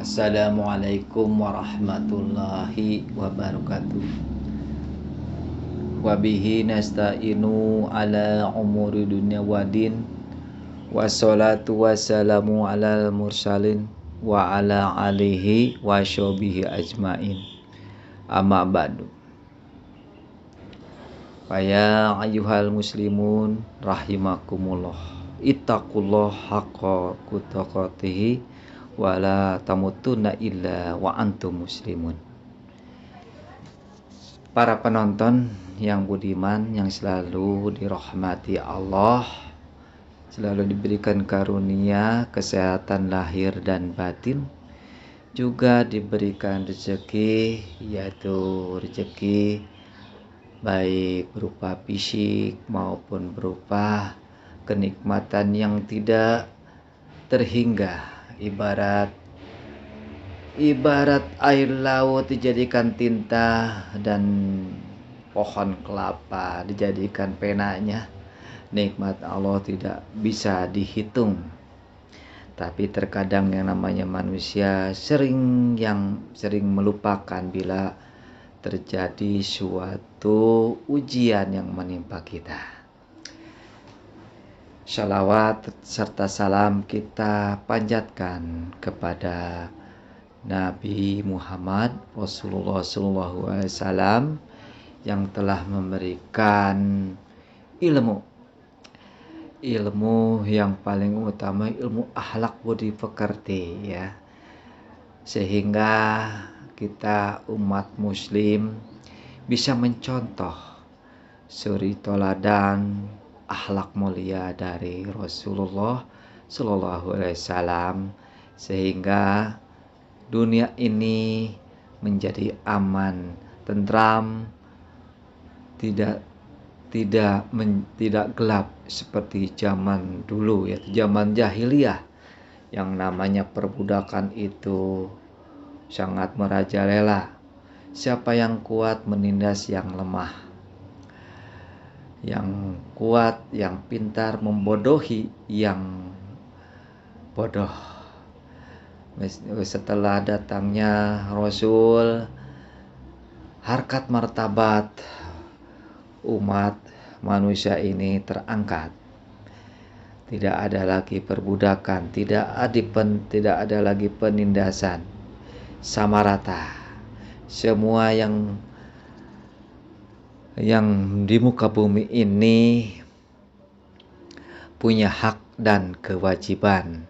Assalamualaikum warahmatullahi wabarakatuh. Wabihi nasta'inu ala umuri dunya wadin. Wassalatu wassalamu ala mursalin wa ala alihi wa syobihi ajmain. Amma ba'du. Faya ayyuhal muslimun rahimakumullah. Ittaqullah haqqa tuqatih wala tamutunna illa wa antum muslimun. Para penonton yang budiman, yang selalu dirahmati Allah, selalu diberikan karunia kesehatan lahir dan batin, juga diberikan rezeki, yaitu rezeki baik berupa fisik maupun berupa kenikmatan yang tidak terhingga. Ibarat air laut dijadikan tinta dan pohon kelapa dijadikan penanya. Nikmat Allah tidak bisa dihitung. Tapi terkadang yang namanya manusia sering melupakan bila terjadi suatu ujian yang menimpa kita. Shalawat serta salam kita panjatkan kepada Nabi Muhammad Rasulullah SAW yang telah memberikan ilmu yang paling utama, ilmu akhlak budi pekerti, ya, sehingga kita umat muslim bisa mencontoh suri toladan akhlak mulia dari Rasulullah Sallallahu Alaihi Wasallam, sehingga dunia ini menjadi aman, tentram, tidak gelap seperti zaman dulu, ya, zaman jahiliyah, yang namanya perbudakan itu sangat merajalela. Siapa yang kuat menindas yang lemah, yang kuat, yang pintar membodohi yang bodoh. Setelah datangnya Rasul, harkat martabat umat manusia ini terangkat. Tidak ada lagi perbudakan, tidak ada lagi penindasan, sama rata. Semua yang di muka bumi ini punya hak dan kewajiban.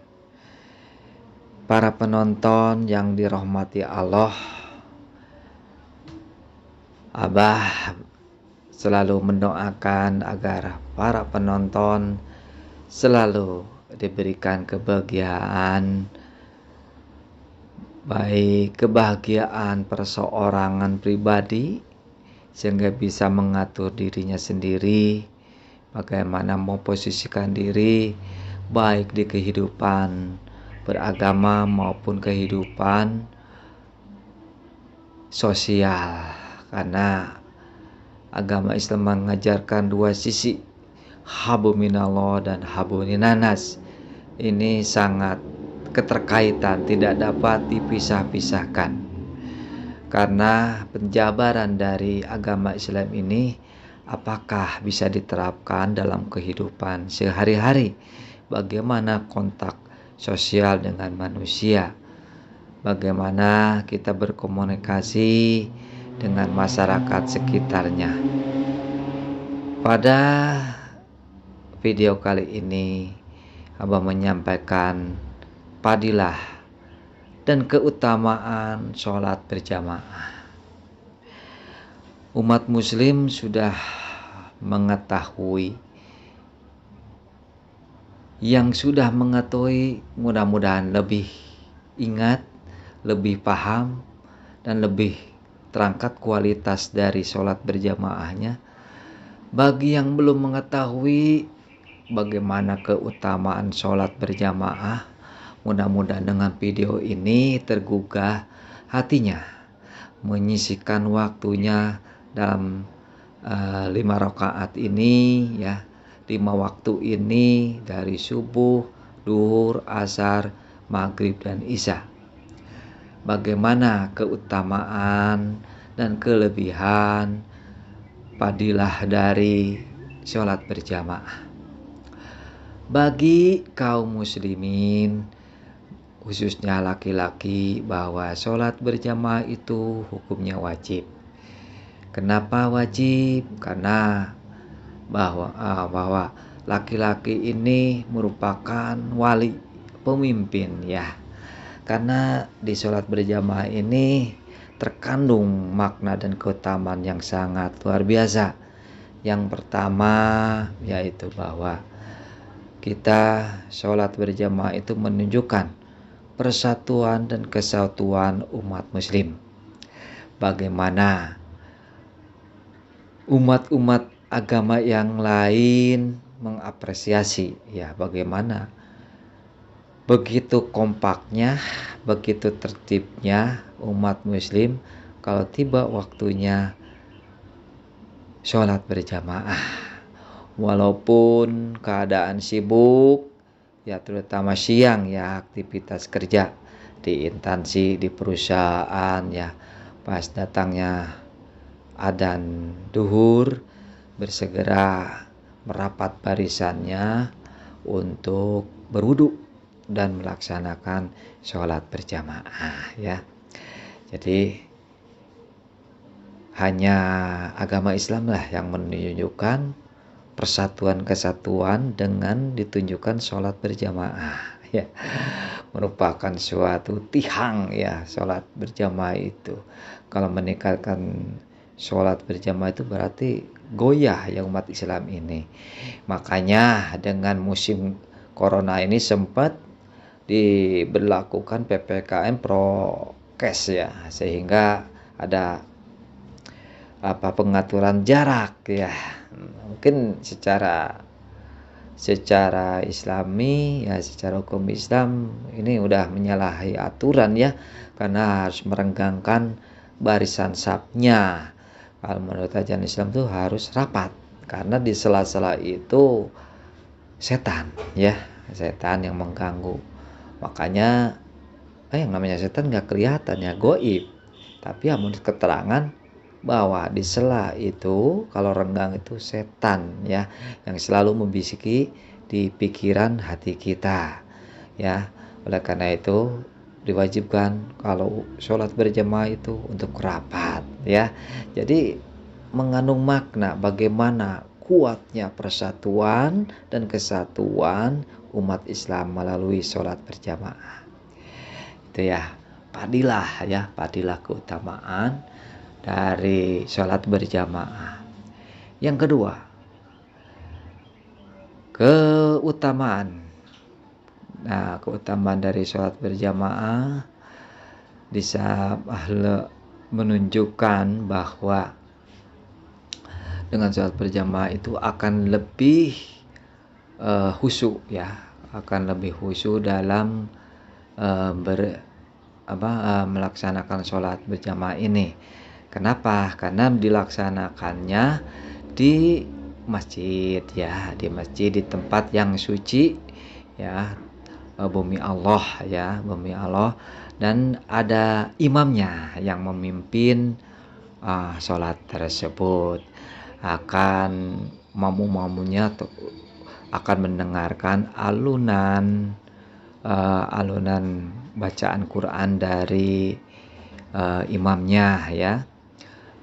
Para penonton yang dirahmati Allah, Abah selalu mendoakan agar para penonton selalu diberikan kebahagiaan, baik kebahagiaan perseorangan pribadi, sehingga bisa mengatur dirinya sendiri, bagaimana memposisikan diri baik di kehidupan beragama maupun kehidupan sosial. Karena agama Islam mengajarkan dua sisi, hablum minallah dan hablum minanas. Ini sangat keterkaitan, tidak dapat dipisah-pisahkan. Karena penjabaran dari agama Islam ini apakah bisa diterapkan dalam kehidupan sehari-hari? Bagaimana kontak sosial dengan manusia? Bagaimana kita berkomunikasi dengan masyarakat sekitarnya? Pada video kali ini Abah menyampaikan fadilah dan keutamaan sholat berjamaah. Umat muslim sudah mengetahui, yang sudah mengetahui mudah-mudahan lebih ingat, lebih paham, dan lebih terangkat kualitas dari sholat berjamaahnya. Bagi yang belum mengetahui bagaimana keutamaan sholat berjamaah, mudah-mudahan dengan video ini tergugah hatinya, menyisihkan waktunya dalam 5 rakaat ini, ya, 5 waktu ini dari subuh, duhur, asar, maghrib, dan isya. bagaimana keutamaan dan kelebihan fadilah dari sholat berjamaah. Bagi kaum muslimin, khususnya laki-laki, bahwa sholat berjamaah itu hukumnya wajib. Kenapa wajib? Karena bahwa laki-laki ini merupakan wali pemimpin ya. Karena di sholat berjamaah ini terkandung makna dan keutamaan yang sangat luar biasa. Yang pertama yaitu bahwa kita sholat berjamaah itu menunjukkan persatuan dan kesatuan umat muslim. Bagaimana umat-umat agama yang lain mengapresiasi ya, bagaimana begitu kompaknya, begitu tertibnya umat muslim kalau tiba waktunya sholat berjamaah. Walaupun keadaan sibuk ya, terutama siang ya, aktivitas kerja di instansi, di perusahaan ya, pas datangnya adzan duhur bersegera merapat barisannya untuk berwudu dan melaksanakan sholat berjamaah ya. Jadi hanya agama Islam lah yang menunjukkan persatuan kesatuan dengan ditunjukkan sholat berjamaah ya, merupakan suatu tihang ya sholat berjamaah itu. Kalau meningkatkan sholat berjamaah itu berarti goyah ya umat Islam ini. Makanya dengan musim corona ini sempat diberlakukan PPKM prokes ya, sehingga ada pengaturan jarak ya. Mungkin secara Islami ya, secara hukum Islam ini udah menyalahi aturan ya, karena harus merenggangkan barisan safnya. Kalau menurut ajaran Islam tuh harus rapat, karena di sela-sela itu setan ya, setan yang mengganggu. Makanya yang namanya setan nggak kelihatan ya, goib, tapi ya menurut keterangan bahwa di sela itu kalau renggang itu setan ya, yang selalu membisiki di pikiran hati kita ya. Oleh karena itu diwajibkan kalau sholat berjamaah itu untuk rapat ya. Jadi mengandung makna bagaimana kuatnya persatuan dan kesatuan umat Islam melalui sholat berjamaah. Itu ya, fadilah keutamaan dari sholat berjamaah. Yang kedua, keutamaan. Nah, keutamaan dari sholat berjamaah bisa menunjukkan bahwa dengan sholat berjamaah itu akan lebih khusyuk ya, akan lebih khusyuk dalam melaksanakan sholat berjamaah ini. Kenapa? Karena dilaksanakannya di masjid ya, di masjid, di tempat yang suci ya, bumi Allah ya, bumi Allah, dan ada imamnya yang memimpin sholat tersebut. Akan mamu-mamunya akan mendengarkan alunan bacaan Quran dari imamnya ya.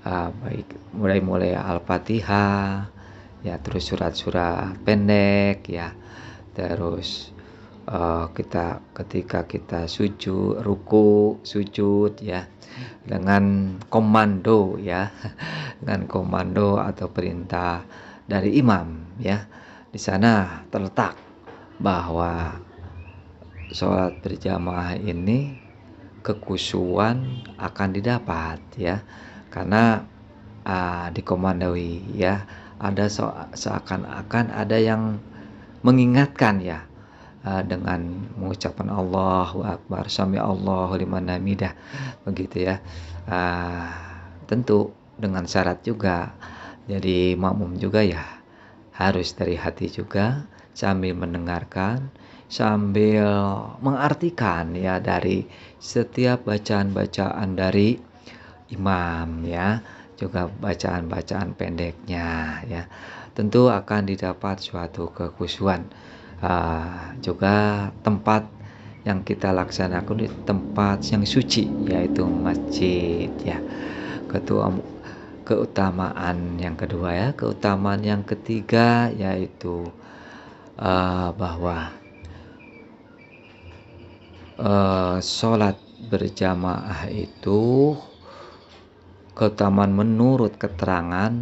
Baik mulai Al-Fatihah ya, terus surat-surat pendek ya, terus ketika kita ruku sujud ya, dengan komando ya, dengan komando atau perintah dari imam ya. Di sana terletak bahwa sholat berjamaah ini kekhusyuan akan didapat ya, karena dikomandoi ya, ada seakan-akan ada yang mengingatkan ya, dengan mengucapkan Allahu Akbar, sami Allahu liman hamidah begitu ya. Tentu dengan syarat juga, jadi makmum juga ya harus dari hati juga sambil mendengarkan, sambil mengartikan ya dari setiap bacaan-bacaan dari imam ya, juga bacaan-bacaan pendeknya ya. Tentu akan didapat suatu kekhusyuan. Juga tempat yang kita laksanakan di tempat yang suci yaitu masjid ya. Keutamaan yang kedua ya, keutamaan yang ketiga yaitu bahwa sholat berjamaah itu keutamaan menurut keterangan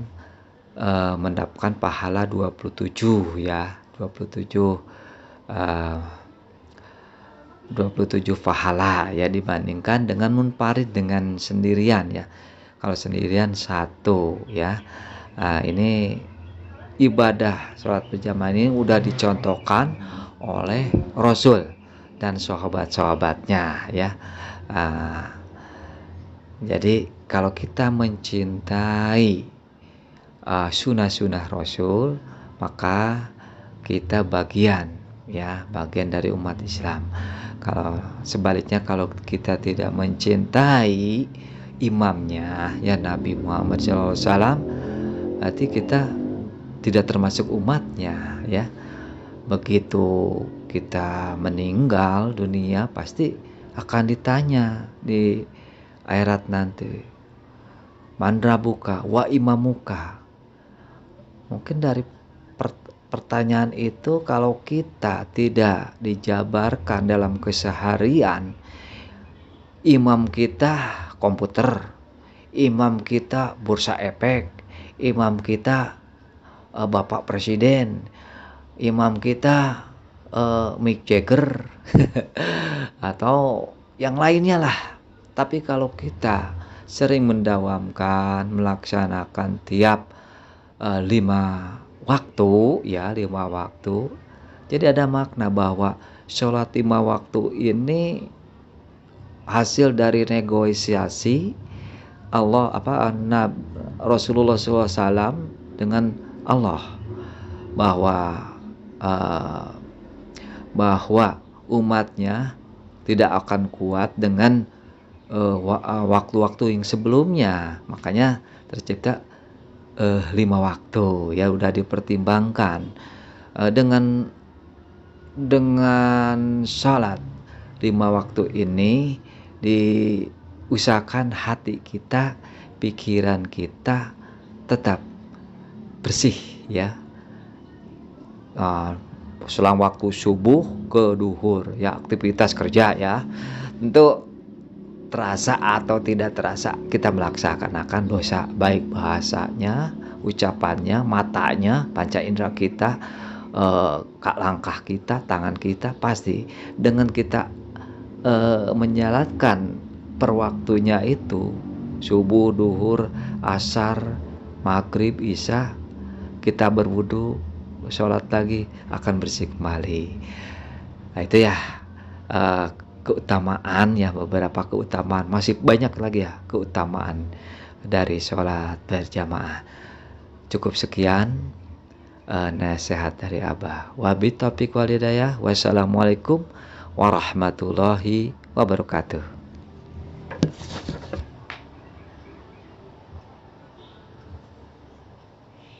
mendapatkan pahala 27 ya, 27 pahala ya, dibandingkan dengan munfarid dengan sendirian ya. Kalau sendirian satu ya. Ini ibadah sholat berjamaah ini udah dicontohkan oleh Rasul dan sahabat-sahabatnya ya. Jadi kalau kita mencintai sunnah-sunnah Rasul, maka kita bagian dari umat Islam. Kalau sebaliknya, kalau kita tidak mencintai imamnya ya Nabi Muhammad SAW, berarti kita tidak termasuk umatnya ya. Begitu kita meninggal dunia, pasti akan ditanya di akhirat nanti, man rabbuka wa imamuka. Mungkin dari pertanyaan itu, kalau kita tidak dijabarkan dalam keseharian, imam kita komputer, imam kita bursa efek, imam kita Bapak Presiden, imam kita Mick Jagger atau yang lainnya lah. Tapi kalau kita sering mendawamkan, melaksanakan tiap 5 waktu ya, 5 waktu, jadi ada makna bahwa sholat 5 waktu ini hasil dari negosiasi Rasulullah SAW dengan Allah, bahwa umatnya tidak akan kuat dengan waktu-waktu yang sebelumnya. Makanya tercipta 5 waktu ya, udah dipertimbangkan dengan salat 5 waktu ini. Diusahakan hati kita, pikiran kita tetap bersih ya. Selang waktu subuh ke duhur ya, aktivitas kerja ya, tentu terasa atau tidak terasa kita melaksanakan dosa, baik bahasanya, ucapannya, matanya, panca indera kita, langkah kita, tangan kita, pasti dengan kita menjalankan per waktunya itu, subuh, duhur, asar, maghrib, isya, kita berwudu, sholat lagi, akan bersih kembali. Nah itu ya keutamaan ya, beberapa keutamaan, masih banyak lagi ya keutamaan dari sholat berjamaah. Cukup sekian nasihat dari Abah. Wabillahi taufiq wal hidayah. Wassalamualaikum warahmatullahi wabarakatuh.